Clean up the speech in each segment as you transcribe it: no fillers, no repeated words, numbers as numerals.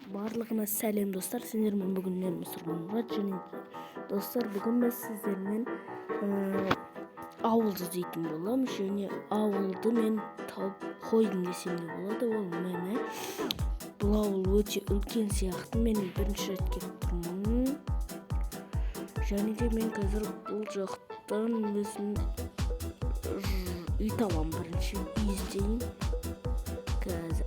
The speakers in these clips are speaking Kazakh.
Барлығына сәлем достар, сіздермен бүгін мен Мұсырман Мұрат және достар, бүгін біз сіздермен ауылды іздейтін боламыз және ауылды мен тауып қойдым десем де болады. Ол міне бұл ауыл өте үлкен сияқты, мен бірінші рет келіп тұрмын және де мен қазір бұл жақтан өзім үй табам, бірінші үй іздейін қазір.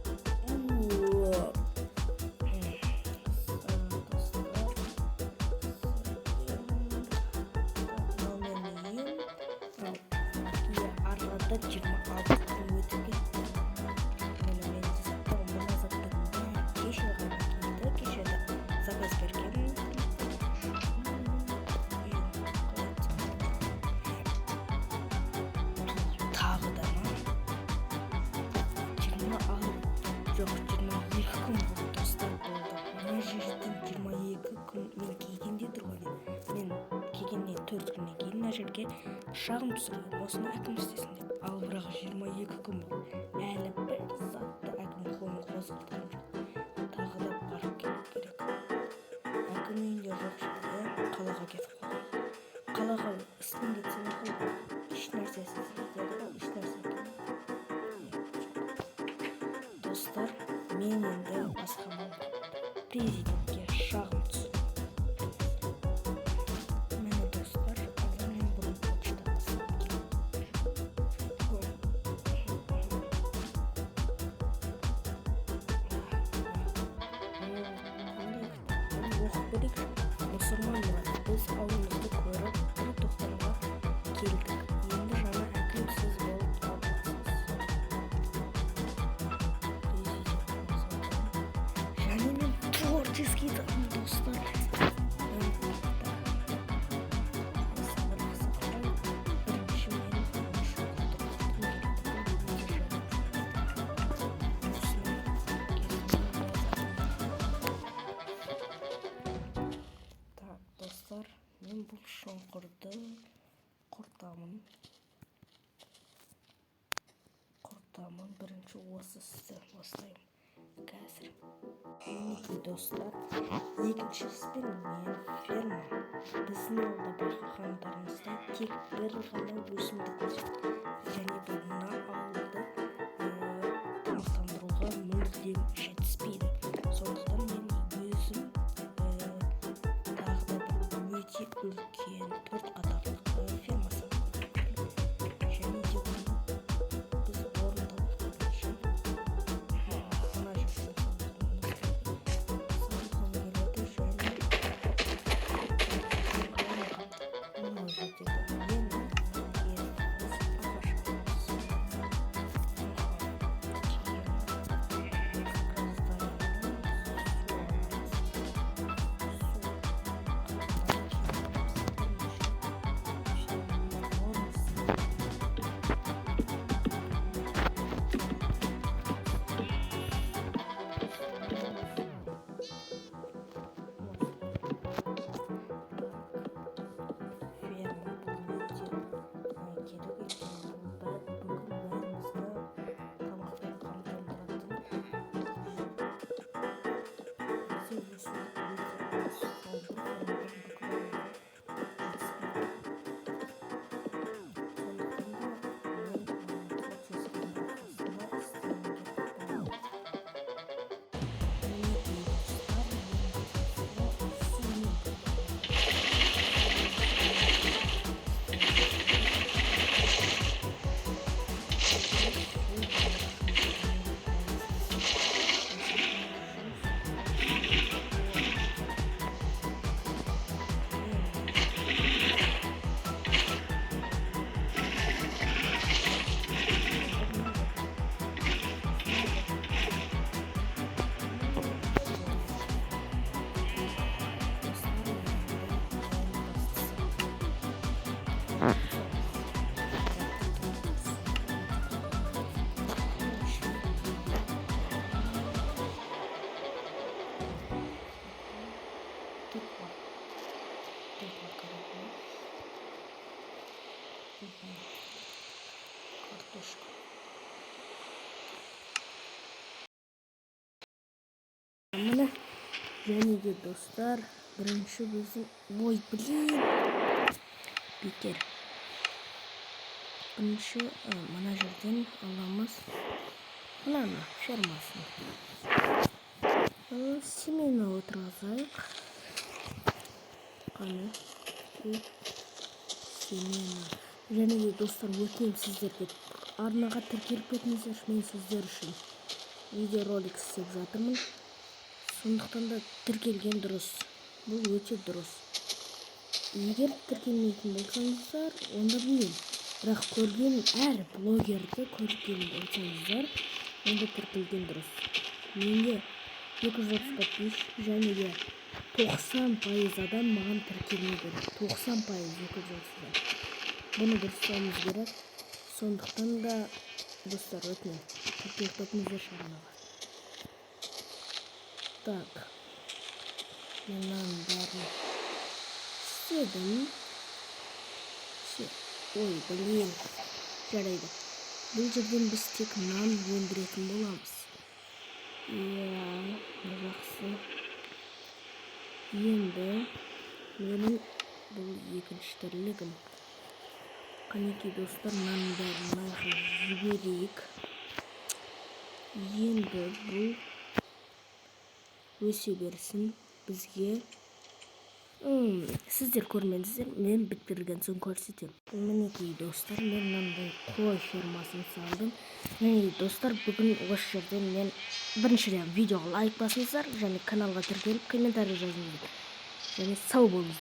Араларда 26 күн өтіп кетті. Мен заттарым, мына заттарым кеше ғана келді, кеше де заказ бергенмін. Тағы да ма? 22 күн болды достар, болды. Мына жерден 22 күн мен келгенде тұрған. Мен келгеннен 4 күннен кейін мына жерге шағым түсірген, осыны әкім істесін деп. Ал бірақ 22 күн болды. Әлі бір затты әкім қолын қозғалтқан жоқ. Тағы да барып келу керек. Әкім үйінде жоқ жерде қалаға кетіп қалған. Қалаға істен кетсем ғой, еш нәрсесіз деді, еш нәрсе достар, мен енді басқа президентке шағым түсірдім. Мұсырман Мұрат, біз ауылымызды көріп, бір тоқтамға келдік. Енді жаңа әкім сіз болып табыласыз. Және мен творческий достар. Достар, мен бұл шұңқырды құртамын. Бірінші осы істі бастаймын қазір. Мінекей достар, екінші іспен мен ферма. Біздің ауылда байқағандарыңызда тек бір ғана өсімдік өседі. Және бұл мына ауылды тамақтандыруға мүлдем жетіспейді. Сондықтан мен өзім өте үлкен 4 қатарлық ферма салдым. Және де оны біз орындалып үшін мына жерден салғым келеді және мына жердегі және де достар, бірінші біздің... Ой, блин! Бекер. Бірінші мына жерден аламыз. Мынаны фермасын. Семені отырғызайық. Қаны. Семені. Және де достар, өтінемін сіздерге. Арнаға тіркеліп кетіңіздер, мен сіздер үшін видеоролик істеп жатырмын. Сондықтан да тіркелген дұрыс. Бұл өте дұрыс. Егер тіркелмейтін болсаңыздар, онда білмеймін. Бірақ көрген әр блогерді көрген болсаңыздар, онда тіркелген дұрыс. Менде 230 подписчик және де 90% адам маған тіркелмеген. 90% 230-дан. Бұны дұрыстауымыз керек. Сондықтан да достар, өтінемін. Тіркеліп кетіңіздер шағынаға. Так. Менің бәрін істедім. Ой, блин. Жарайды. Бұл жерден біз тек нан өндіретін боламыз. Жақсы. Енді менің бұл екінші тірлігім. Қанекей достар, нанның бәрін жіберейік. Енді бұл өсе берсін бізге. Сіздер көрмедіңіздер, мен бітірген соң көрсетемін. Мінекей достар, мен мынандай қой фермасын салдым. Және достар, бүгін осы жерден мен біріншіден видеоға лайк басыңыздар және каналға тіркеліп комментарий жазыңыздар. Және сау болыңыздар.